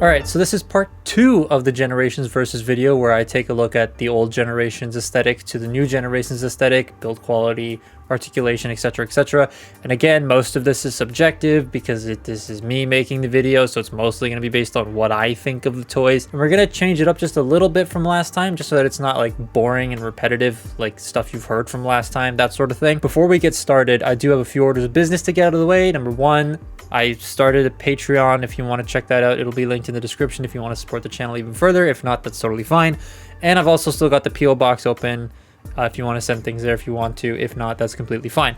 Alright, so this is part 2 of the Generations versus video where I take a look at the old generation's aesthetic to the new generation's aesthetic, build quality, articulation, etc, etc. And again, most of this is subjective because this is me making the video, so it's mostly going to be based on what I think of the toys. And we're going to change it up just a little bit from last time, just so that it's not like boring and repetitive, like stuff you've heard from last time, that sort of thing. Before we get started, I do have a few orders of business to get out of the way. Number one, I started a Patreon. If you want to check that out, it'll be linked in the description if you want to support the channel even further. If not, that's totally fine. And I've also still got the PO box open if you want to send things there if you want to. If not, that's completely fine.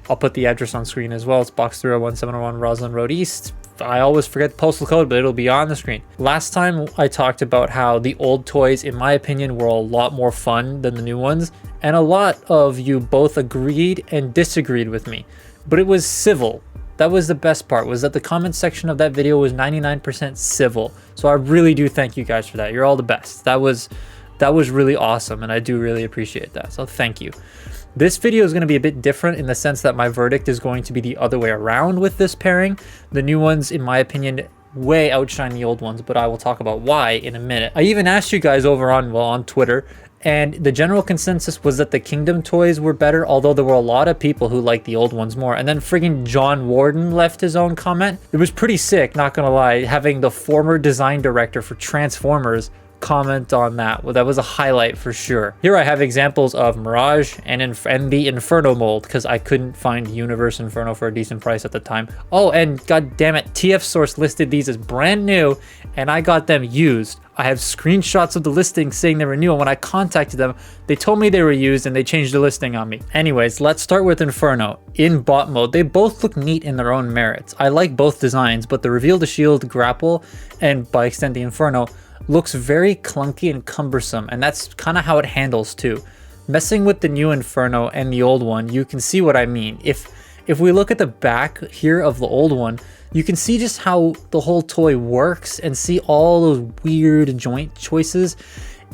I'll put the address on screen as well. It's box 301701 Roslyn Road East. I always forget the postal code, but it'll be on the screen. Last time I talked about how the old toys, in my opinion, were a lot more fun than the new ones. And a lot of you both agreed and disagreed with me, but it was civil. That was the best part, was that the comment section of that video was 99% civil. So I really do thank you guys for that. You're all the best. That was really awesome, and I do really appreciate that. So thank you. This video is going to be a bit different in the sense that my verdict is going to be the other way around with this pairing. The new ones, in my opinion, way outshine the old ones, but I will talk about why in a minute. I even asked you guys over on Twitter, and the general consensus was that the Kingdom toys were better, although there were a lot of people who liked the old ones more. And then friggin' John Warden left his own comment. It was pretty sick, not gonna lie, having the former design director for Transformers comment on that. Well, that was a highlight for sure. Here I have examples of Mirage and the Inferno mold, because I couldn't find Universe Inferno for a decent price at the time. Oh, and god damn it, TF Source listed these as brand new, and I got them used. I have screenshots of the listing saying they were new, and when I contacted them, they told me they were used and they changed the listing on me. Anyways, let's start with Inferno. In bot mode, they both look neat in their own merits. I like both designs, but the Reveal the Shield grapple, and by extent the Inferno, looks very clunky and cumbersome, and that's kind of how it handles too. Messing with the new Inferno and the old one, you can see what I mean. If we look at the back here of the old one, you can see just how the whole toy works and see all those weird joint choices.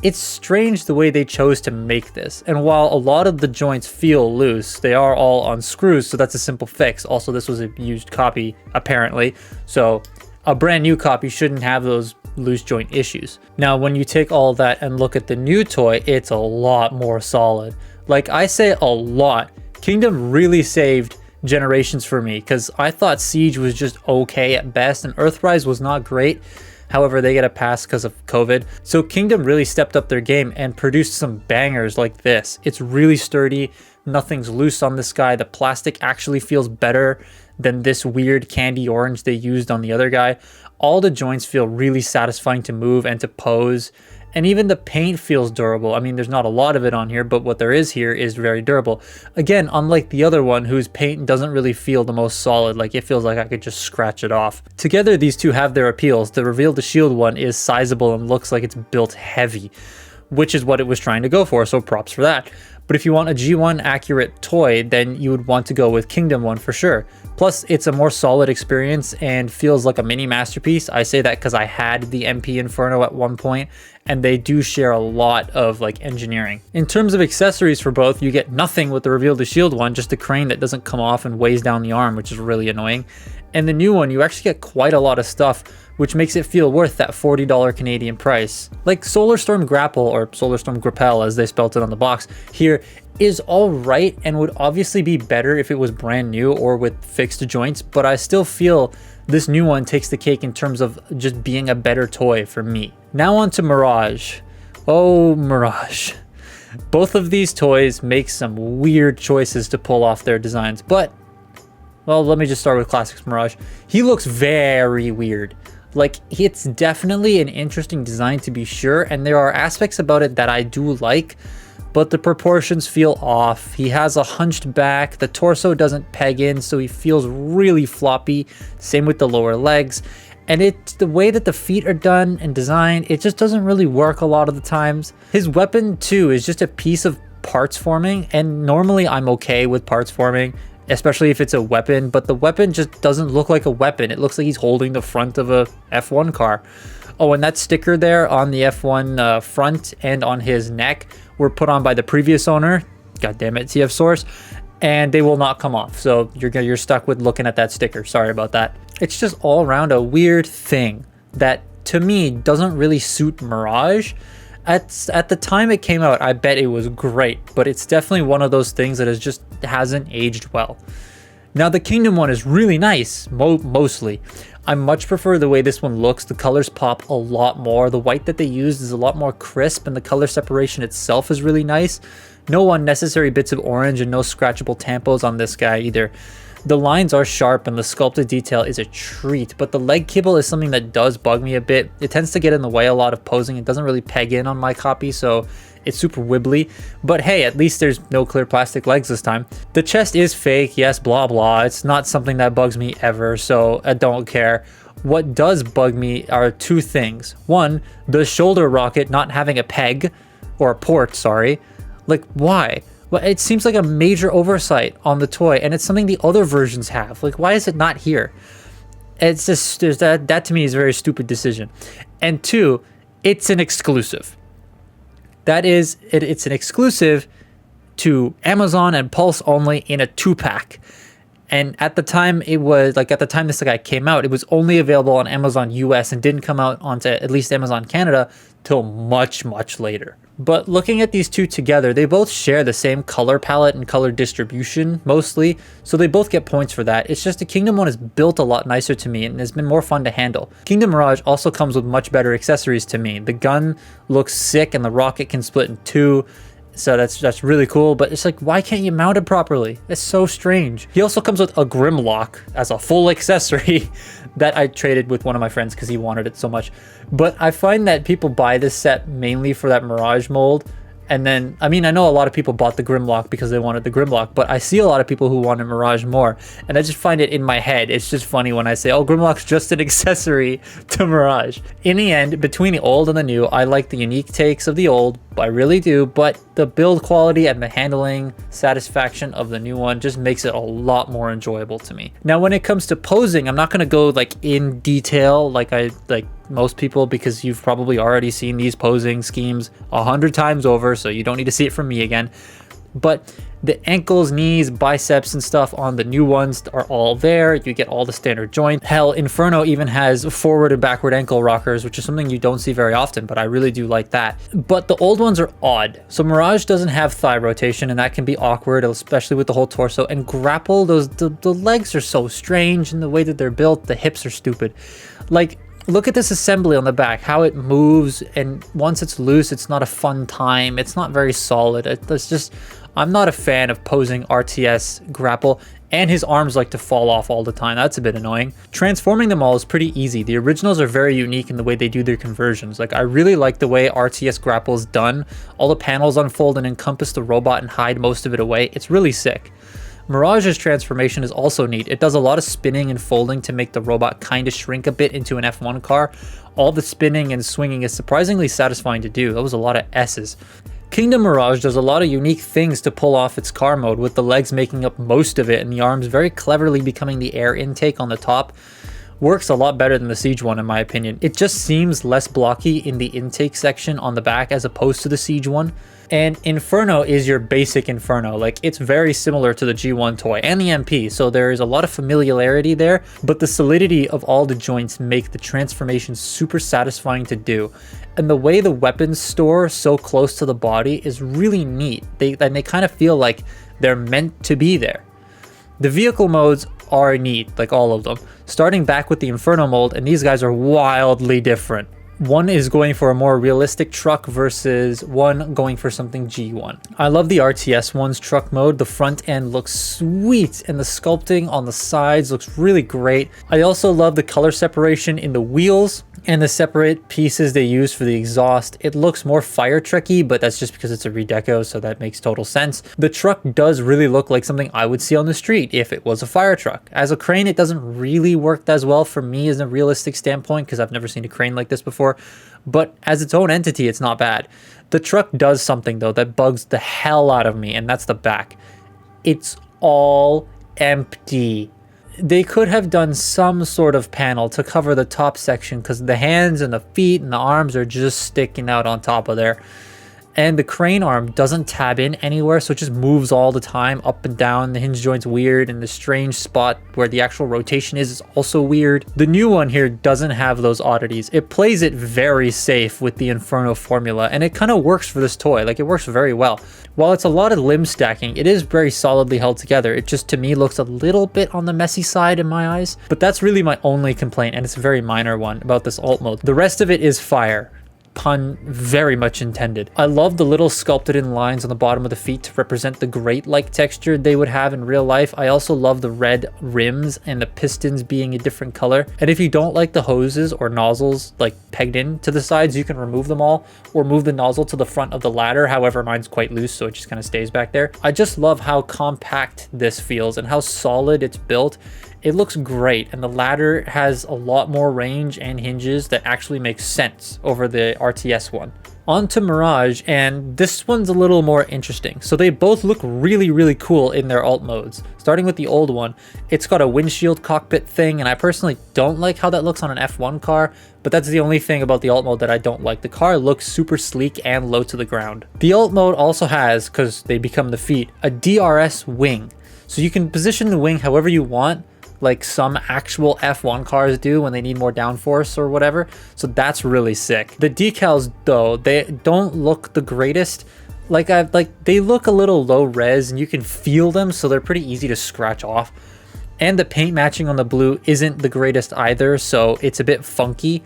It's strange the way they chose to make this, and while a lot of the joints feel loose, they are all on screws, so that's a simple fix. Also, this was a used copy apparently, so a brand new copy shouldn't have those loose joint issues. Now, when you take all that and look at the new toy, it's a lot more solid. Like, I say a lot. Kingdom really saved Generations for me, because I thought Siege was just okay at best and Earthrise was not great. However, they get a pass because of COVID. So Kingdom really stepped up their game and produced some bangers like this. It's really sturdy. Nothing's loose on this guy. The plastic actually feels better than this weird candy orange they used on the other guy. All the joints feel really satisfying to move and to pose. And even the paint feels durable. I mean, there's not a lot of it on here, but what there is here is very durable. Again, unlike the other one, whose paint doesn't really feel the most solid. Like, it feels like I could just scratch it off. Together, these two have their appeals. The Reveal the Shield one is sizable and looks like it's built heavy, which is what it was trying to go for, so props for that. But if you want a G1 accurate toy, then you would want to go with Kingdom one for sure. Plus, it's a more solid experience and feels like a mini masterpiece. I say that because I had the MP Inferno at one point, and they do share a lot of like engineering. In terms of accessories for both, you get nothing with the Reveal the Shield one, just a crane that doesn't come off and weighs down the arm, which is really annoying. And the new one, you actually get quite a lot of stuff, which makes it feel worth that $40 Canadian price. Like Solar-Storm Grapple, or Solar-Storm Grappel as they spelt it on the box, here is all right and would obviously be better if it was brand new or with fixed joints, but I still feel this new one takes the cake in terms of just being a better toy for me. Now on to Mirage. Oh, Mirage. Both of these toys make some weird choices to pull off their designs, but, well, let me just start with Classics Mirage. He looks very weird. Like, it's definitely an interesting design to be sure, and there are aspects about it that I do like, but the proportions feel off. He has a hunched back, the torso doesn't peg in, so he feels really floppy. Same with the lower legs. And the way that the feet are done and designed, it just doesn't really work a lot of the times. His weapon too is just a piece of parts forming, and normally I'm okay with parts forming, especially if it's a weapon, but the weapon just doesn't look like a weapon. It looks like he's holding the front of a F1 car. Oh, and that sticker there on the F1 front and on his neck were put on by the previous owner. God damn it, TF Source. And they will not come off. So you're stuck with looking at that sticker. Sorry about that. It's just all around a weird thing that to me, doesn't really suit Mirage. At the time it came out, I bet it was great, but it's definitely one of those things that just hasn't aged well. Now the Kingdom one is really nice, mostly. I much prefer the way this one looks. The colors pop a lot more. The white that they used is a lot more crisp, and the color separation itself is really nice. No unnecessary bits of orange and no scratchable tampos on this guy either. The lines are sharp and the sculpted detail is a treat, but the leg kibble is something that does bug me a bit. It tends to get in the way a lot of posing. It doesn't really peg in on my copy, so it's super wibbly. But hey, at least there's no clear plastic legs this time. The chest is fake, yes, blah blah. It's not something that bugs me ever, so I don't care. What does bug me are two things. One, the shoulder rocket not having a peg, or a port, sorry. Like, why? Well, it seems like a major oversight on the toy, and it's something the other versions have. Like, why is it not here? It's just, that to me is a very stupid decision. And two, it's an exclusive. That is, it's an exclusive to Amazon and Pulse only in a 2-pack. And at the time it was, like at the time this guy came out, it was only available on Amazon US and didn't come out onto at least Amazon Canada till much, much later. But looking at these two together, they both share the same color palette and color distribution mostly, so they both get points for that. It's just the Kingdom one is built a lot nicer to me and has been more fun to handle. Kingdom Mirage also comes with much better accessories to me. The gun looks sick and the rocket can split in two. So that's really cool, but it's like, why can't you mount it properly? It's so strange. He also comes with a Grimlock as a full accessory that I traded with one of my friends because he wanted it so much. But I find that people buy this set mainly for that Mirage mold. And then, I mean, I know a lot of people bought the Grimlock because they wanted the Grimlock, but I see a lot of people who wanted Mirage more. And I just find it in my head. It's just funny when I say, oh, Grimlock's just an accessory to Mirage. In the end, between the old and the new, I like the unique takes of the old. I really do, but the build quality and the handling satisfaction of the new one just makes it a lot more enjoyable to me. Now, when it comes to posing, I'm not going to go like in detail like most people, because you've probably already seen these posing schemes 100 times over, so you don't need to see it from me again. But the ankles, knees, biceps and stuff on the new ones are all there. You get all the standard joints. Hell, Inferno even has forward and backward ankle rockers, which is something you don't see very often, but I really do like that. But the old ones are odd. So Mirage doesn't have thigh rotation, and that can be awkward, especially with the whole torso. And Grapple, the legs are so strange in the way that they're built. The hips are stupid. Like, look at this assembly on the back, how it moves, and once it's loose, it's not a fun time. It's not very solid. It's just, I'm not a fan of posing RTS Grapple, and his arms like to fall off all the time. That's a bit annoying. Transforming them all is pretty easy. The originals are very unique in the way they do their conversions. Like, I really like the way RTS Grapple is done. All the panels unfold and encompass the robot and hide most of it away. It's really sick. Mirage's transformation is also neat. It does a lot of spinning and folding to make the robot kind of shrink a bit into an F1 car. All the spinning and swinging is surprisingly satisfying to do. That was a lot of S's. Kingdom Mirage does a lot of unique things to pull off its car mode, with the legs making up most of it and the arms very cleverly becoming the air intake on the top. Works a lot better than the Siege one in my opinion. It just seems less blocky in the intake section on the back as opposed to the Siege one. And Inferno is your basic Inferno. Like, it's very similar to the G1 toy and the MP, so there is a lot of familiarity there, but the solidity of all the joints make the transformation super satisfying to do. And the way the weapons store so close to the body is really neat. They kind of feel like they're meant to be there. The vehicle modes are neat, like all of them. Starting back with the Inferno mold, and these guys are wildly different. One is going for a more realistic truck versus one going for something G1. I love the RTS one's truck mode. The front end looks sweet and the sculpting on the sides looks really great. I also love the color separation in the wheels and the separate pieces they use for the exhaust. It looks more fire trucky, but that's just because it's a redeco, so that makes total sense. The truck does really look like something I would see on the street if it was a fire truck. As a crane, it doesn't really work as well for me as a realistic standpoint, because I've never seen a crane like this before, but as its own entity, it's not bad. The truck does something though that bugs the hell out of me, and that's the back. It's all empty. They could have done some sort of panel to cover the top section, because the hands and the feet and the arms are just sticking out on top of there. And the crane arm doesn't tab in anywhere, so it just moves all the time, up and down. The hinge joint's weird, and the strange spot where the actual rotation is also weird. The new one here doesn't have those oddities. It plays it very safe with the Inferno formula, and it kind of works for this toy. Like, it works very well. While it's a lot of limb stacking, it is very solidly held together. It just, to me, looks a little bit on the messy side in my eyes. But that's really my only complaint, and it's a very minor one about this alt mode. The rest of it is fire. Pun very much intended. I love the little sculpted in lines on the bottom of the feet to represent the grate-like texture they would have in real life. I also love the red rims and the pistons being a different color. And if you don't like the hoses or nozzles like pegged in to the sides, you can remove them all or move the nozzle to the front of the ladder. However, mine's quite loose, so it just kind of stays back there. I just love how compact this feels and how solid it's built. It looks great, and the ladder has a lot more range and hinges that actually make sense over the RTS one. On to Mirage, and this one's a little more interesting. So they both look really, really cool in their alt modes. Starting with the old one, it's got a windshield cockpit thing, and I personally don't like how that looks on an F1 car, but that's the only thing about the alt mode that I don't like. The car looks super sleek and low to the ground. The alt mode also has, because they become the feet, a DRS wing. So you can position the wing however you want, like some actual F1 cars do when they need more downforce or whatever. So that's really sick. The decals though, they don't look the greatest. Like they look a little low res and you can feel them, so they're pretty easy to scratch off. And the paint matching on the blue isn't the greatest either, so it's a bit funky.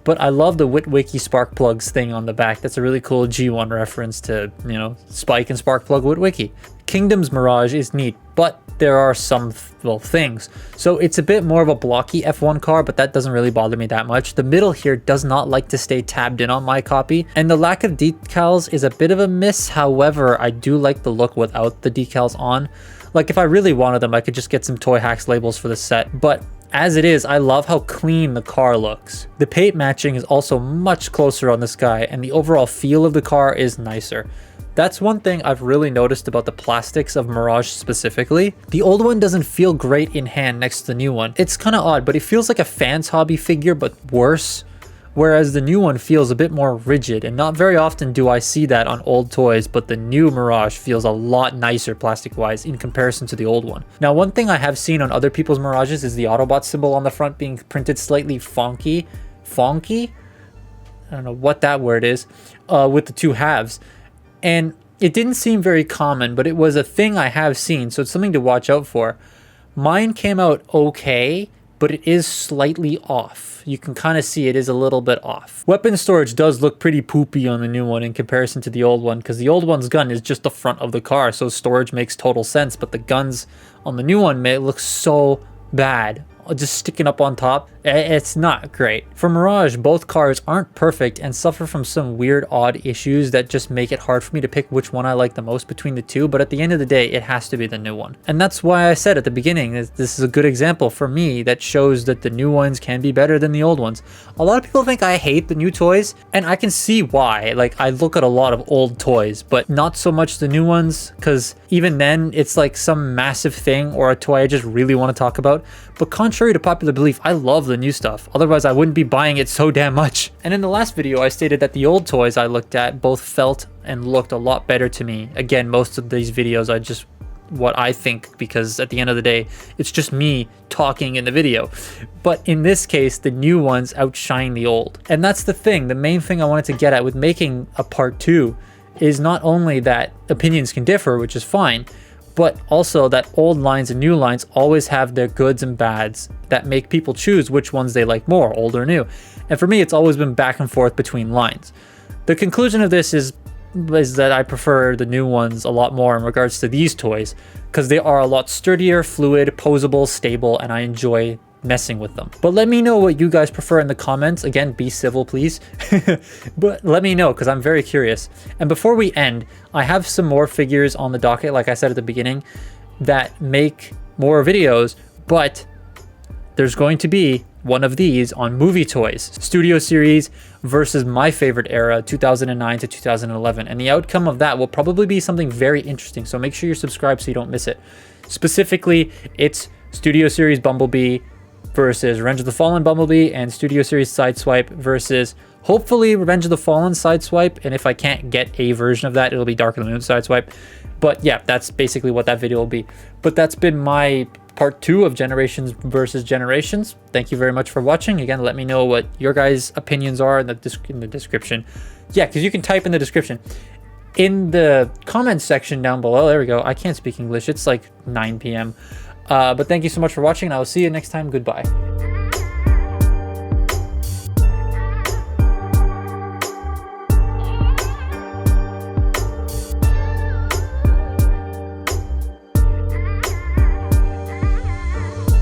But I love the Witwicky spark plugs thing on the back. That's a really cool G1 reference to, you know, Spike and Sparkplug Witwicky. Kingdom's Mirage is neat, but there are some, well, things. So it's a bit more of a blocky F1 car, but that doesn't really bother me that much. The middle here does not like to stay tabbed in on my copy, and the lack of decals is a bit of a miss. However, I do like the look without the decals on. Like, if I really wanted them, I could just get some Toy Hacks labels for the set, but as it is, I love how clean the car looks. The paint matching is also much closer on this guy, and the overall feel of the car is nicer. That's one thing I've really noticed about the plastics of Mirage specifically. The old one doesn't feel great in hand next to the new one. It's kind of odd, but it feels like a Fans Hobby figure, but worse. Whereas the new one feels a bit more rigid, and not very often do I see that on old toys, but the new Mirage feels a lot nicer plastic-wise in comparison to the old one. Now, one thing I have seen on other people's Mirages is the Autobot symbol on the front being printed slightly fonky? I don't know what that word is, with the two halves. And it didn't seem very common, but it was a thing I have seen, so it's something to watch out for. Mine came out okay, but it is slightly off. You can kind of see it is a little bit off. Weapon storage does look pretty poopy on the new one in comparison to the old one, because the old one's gun is just the front of the car, so storage makes total sense, but the guns on the new one look so bad. Just sticking up on top, it's not great. For Mirage, both cars aren't perfect and suffer from some weird odd issues that just make it hard for me to pick which one I like the most between the two, but at the end of the day, it has to be the new one. And that's why I said at the beginning that this is a good example for me that shows that the new ones can be better than the old ones. A lot of people think I hate the new toys, and I can see why. Like, I look at a lot of old toys, but not so much the new ones, because even then, it's like some massive thing or a toy I just really want to talk about. But contrary to popular belief, I love the new stuff. Otherwise, I wouldn't be buying it so damn much. And in the last video, I stated that the old toys I looked at both felt and looked a lot better to me. Again, most of these videos are just what I think, because at the end of the day, it's just me talking in the video. But in this case, the new ones outshine the old. And that's the thing. The main thing I wanted to get at with making a part 2 is not only that opinions can differ, which is fine, but also that old lines and new lines always have their goods and bads that make people choose which ones they like more, old or new. And for me, it's always been back and forth between lines. The conclusion of this is that I prefer the new ones a lot more in regards to these toys, because they are a lot sturdier, fluid, posable, stable, and I enjoy messing with them. But let me know what you guys prefer in the comments. Again, be civil, please. But let me know, because I'm very curious. And before we end, I have some more figures on the docket, like I said at the beginning, that make more videos, but there's going to be one of these on Movie Toys, Studio Series versus my favorite era, 2009 to 2011. And the outcome of that will probably be something very interesting, so make sure you're subscribed so you don't miss it. Specifically, it's Studio Series Bumblebee versus Revenge of the Fallen Bumblebee, and Studio Series Sideswipe versus hopefully Revenge of the Fallen Sideswipe, and if I can't get a version of that, it'll be Dark of the Moon Sideswipe. But yeah, that's basically what that video will be. But that's been my part 2 of Generations versus Generations. Thank you very much for watching. Again, let me know what your guys' opinions are in the description. Yeah, because you can type in the description. In the comments section down below, there we go. I can't speak English. It's like 9 p.m. But thank you so much for watching, and I will see you next time. Goodbye.